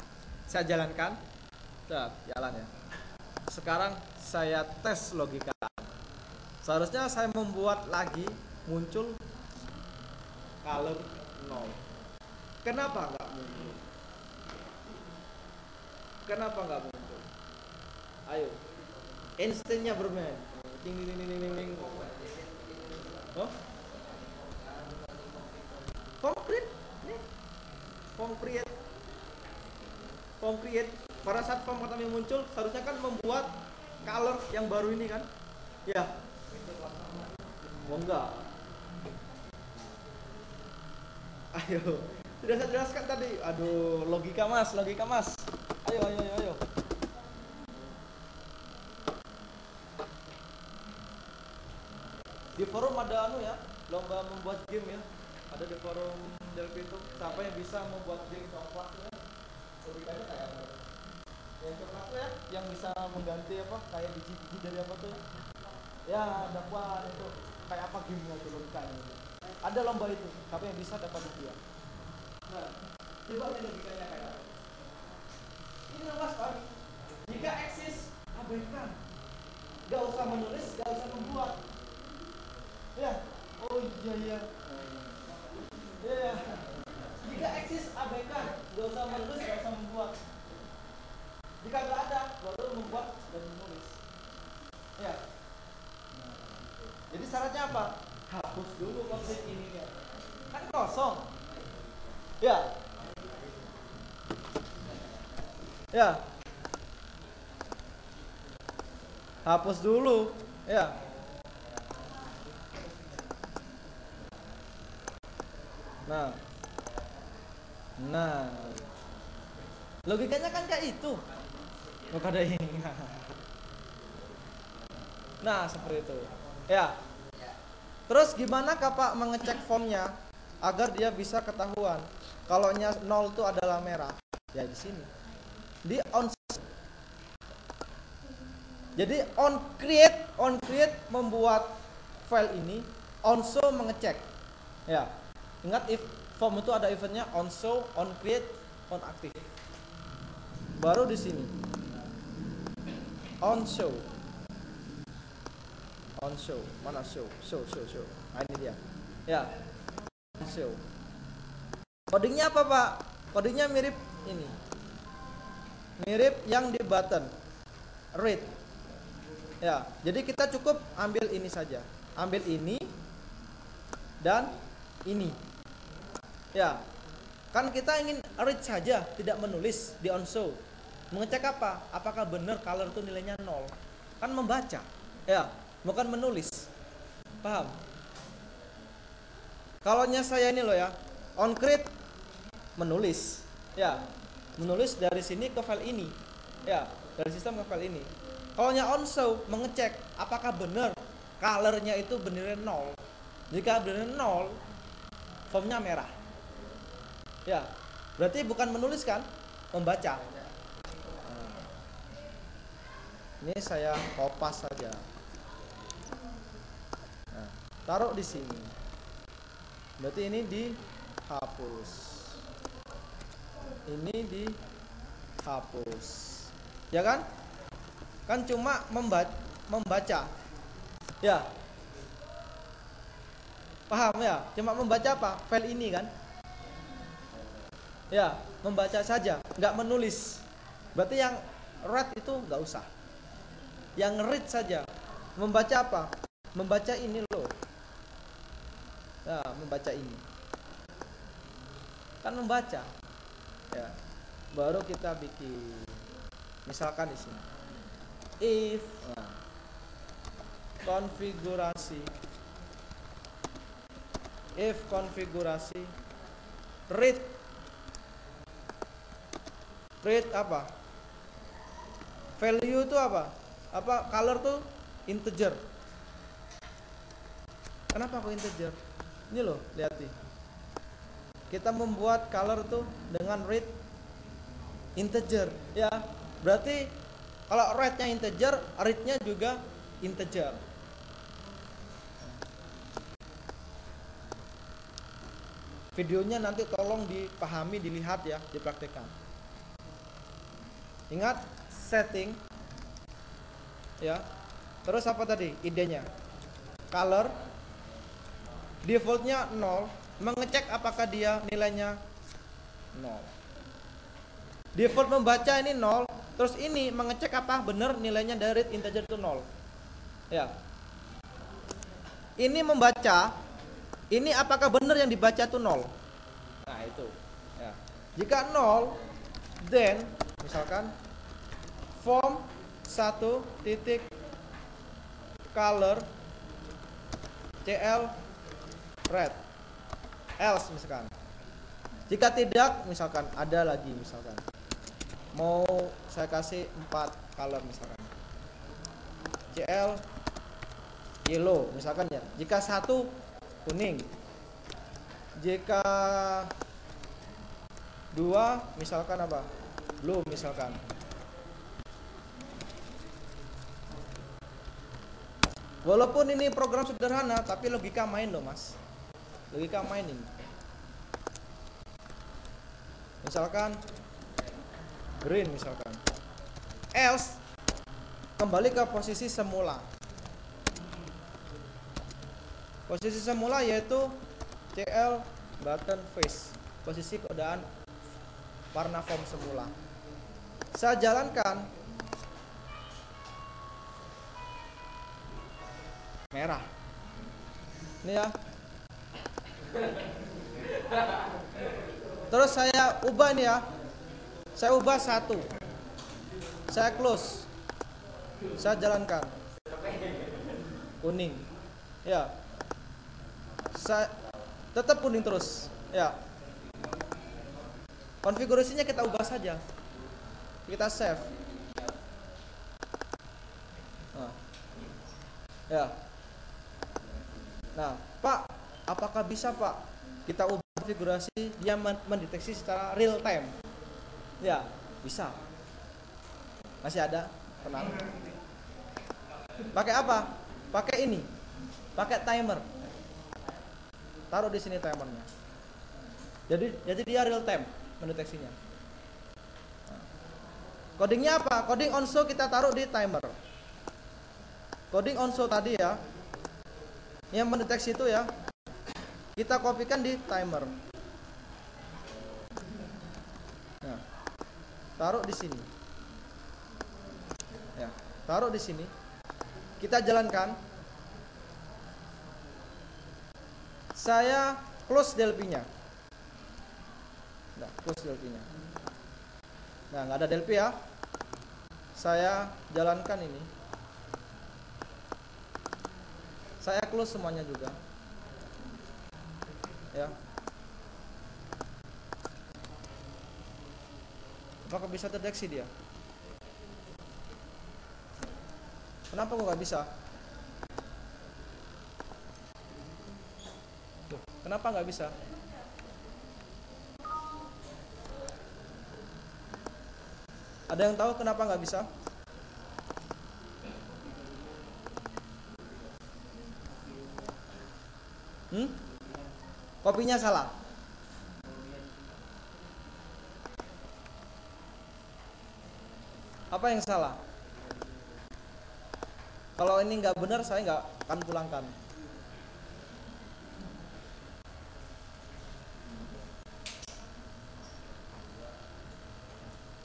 saya jalankan. Jalan ya. Sekarang saya tes logika. Seharusnya saya membuat lagi muncul color 0. Kenapa nggak muncul? Kenapa nggak muncul? Ayo, instingnya bermain. Ding ding ding ding ding. Oh? Concrete. Pada saat form kami muncul, seharusnya kan membuat color yang baru ini kan? Ya. Oh enggak. Ayo, sudah saya jelaskan tadi. Aduh, logika mas. Ayo. Di forum ada lomba membuat game ya. Ada di forum Delphi itu. Siapa yang bisa membuat game coklat ya? Logikanya kayak apa? Yang coklat ya, yang bisa mengganti kayak biji-biji dari apa tuh? Ya, dapat itu kayak apa gamenya tuh logikanya? Ada lomba itu. Siapa yang bisa dapat hadiah? Nah, coba logikanya kayak apa? Ini mas Pak. Jika eksis, abaikan. Gak usah menulis, gak usah membuat. Ya, oh iya. Ya, jika eksis abaikan, gak usah menulis, gak usah membuat. Jika gak ada, baru membuat dan menulis. Ya. Jadi syaratnya apa? Hapus dulu konsep ininya. Kan kosong. Ya. Hapus dulu. Ya. Nah. Logikanya kan kayak itu. Bukan ada ini. Nah, seperti itu. Ya. Terus gimana Pak mengecek formnya agar dia bisa ketahuan kalau 0 itu adalah merah? Ya di sini. Di on. Jadi on create membuat file ini, on show mengecek. Ya. Ingat if form itu ada eventnya on show, on create, on active. Baru di sini. On show. Mana show? Nah, ini dia. Ya. Show. Codingnya apa Pak? Codingnya mirip ini. Mirip yang di button. Read. Ya. Jadi kita cukup ambil ini saja. Ambil ini dan ini. Ya. Kan kita ingin read saja, tidak menulis di on show. Mengecek apa? Apakah benar color itu nilainya 0? Kan membaca. Ya. Bukan menulis. Paham? Kalaunya saya ini ya, on create menulis. Ya, menulis dari sini ke file ini. Ya, dari sistem ke file ini. Kalaunya on show mengecek apakah benar colornya itu benar 0. Jika benar 0, formnya merah. Ya, berarti bukan menulis kan? Membaca. Ini saya kopas saja. Taruh di sini. Berarti ini dihapus. Ini dihapus. Ya kan? Kan cuma membaca. Ya. Paham ya? Cuma membaca apa? File ini kan? Ya, membaca saja, nggak menulis. Berarti yang read itu nggak usah. Yang read saja. Membaca apa? Membaca ini loh. Nah, membaca ini. Kan membaca. Ya. Baru kita bikin. Misalkan di sini. If konfigurasi. If konfigurasi read apa? Value itu apa? Color tuh integer. Kenapa kok integer? Ini loh, lihat nih. Kita membuat color tuh dengan read integer, ya. Berarti kalau read-nya integer, read-nya juga integer. Videonya nanti tolong dipahami, dilihat ya, dipraktikkan. Ingat setting ya. Terus apa tadi idenya? Color defaultnya 0, mengecek apakah dia nilainya 0. Default membaca ini 0, terus ini mengecek apa benar nilainya dari integer itu 0. Ya. Ini membaca, ini apakah benar yang dibaca itu 0. Nah, itu. Ya. Jika 0, then misalkan form 1 titik color cl red, else misalkan. Jika tidak, misalkan ada lagi, misalkan mau saya kasih 4 color misalkan cl yellow misalkan ya. Jika 1 kuning, jika 2 misalkan apa, blue misalkan. Walaupun ini program sederhana, tapi logika main loh mas. Logika main ini. Misalkan green misalkan. Else kembali ke posisi semula. Posisi semula yaitu CL button face. Posisi keadaan warna form semula. Saya jalankan merah. Ini ya. Terus saya ubah nih ya. Saya ubah 1. Saya close. Saya jalankan. Kuning. Ya. Saya tetap kuning terus. Ya. Konfigurasinya kita ubah saja. Kita save. Nah. Ya. Nah, Pak, apakah bisa Pak kita ubah konfigurasi dia mendeteksi secara real time? Ya, bisa. Masih ada? Tenang. Pakai apa? Pakai ini. Pakai timer. Taruh di sini timernya. Jadi dia real time mendeteksinya. Nah. Codingnya apa? Coding onso kita taruh di timer. Coding onso tadi ya, yang mendeteksi itu ya, kita kopikan di timer. Nah, taruh di sini. Ya, taruh di sini. Kita jalankan. Saya close DLP-nya. Nah, close DLP-nya. Nah, nggak ada DLP ya. Saya jalankan ini. Saya close semuanya juga. Ya. Apakah bisa terdeteksi dia? Kenapa kok nggak bisa? Tuh, kenapa nggak bisa? Ada yang tahu kenapa nggak bisa? Kopinya salah. Apa yang salah? Kalau ini nggak benar, saya nggak akan pulangkan.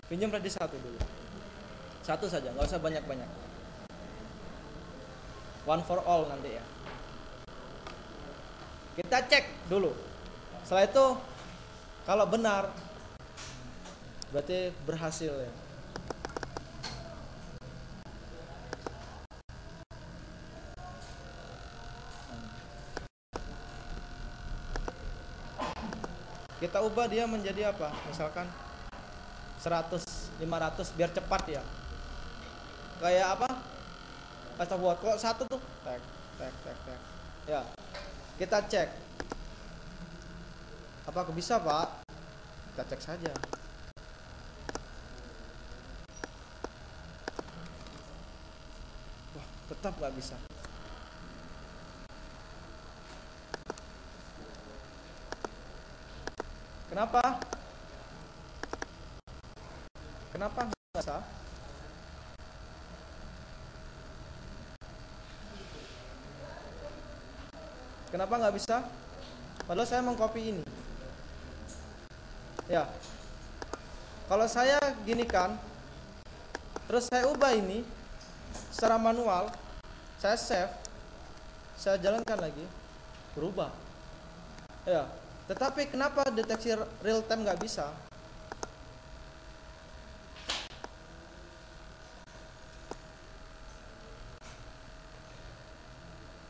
Pinjam ready 1 dulu. Satu saja, nggak usah banyak-banyak. One for all nanti ya. Kita cek dulu. Setelah itu kalau benar berarti berhasil ya. Kita ubah dia menjadi apa? Misalkan 100, 500 biar cepat ya. Kayak apa? Atau buat kok satu tuh tek. Ya. Kita cek. Apakah bisa, Pak? Kita cek saja. Wah, tetap nggak bisa. Kenapa? Kenapa nggak bisa? Kenapa nggak bisa? Padahal saya mengcopy ini. Ya. Kalau saya gini kan, terus saya ubah ini secara manual, saya save, saya jalankan lagi, berubah. Ya. Tetapi kenapa deteksi real time nggak bisa?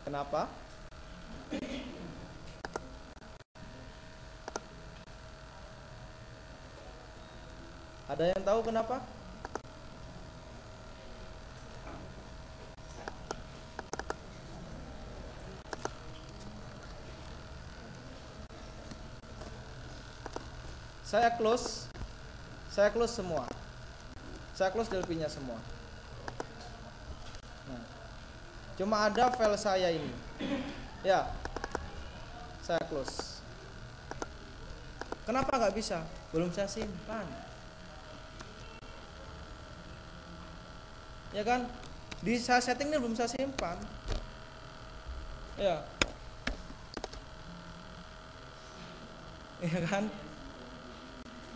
Kenapa? Ada yang tahu kenapa? Saya close semua. Saya close DLP-nya semua. Nah, cuma ada file saya ini. Ya, saya close. Kenapa nggak bisa? Belum saya simpan. Ya kan? Di saya setting ini belum saya simpan. Ya. Ya kan?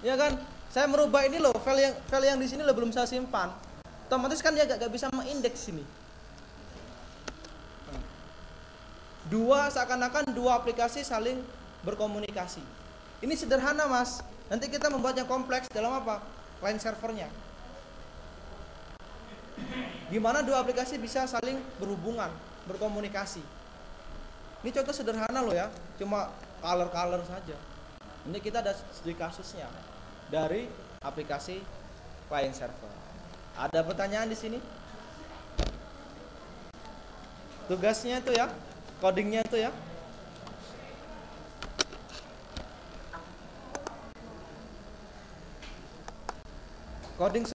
Ya kan? Saya merubah ini loh, file yang di sini loh belum saya simpan. Otomatis kan dia gak bisa mengindeks ini. Seakan-akan dua aplikasi saling berkomunikasi. Ini sederhana, Mas. Nanti kita membuatnya kompleks dalam apa? Client servernya. Gimana dua aplikasi bisa saling berhubungan, berkomunikasi. Ini contoh sederhana loh ya, cuma color saja. Ini kita ada studi kasusnya dari aplikasi client server. Ada pertanyaan di sini? Tugasnya itu ya, codingnya itu ya. Coding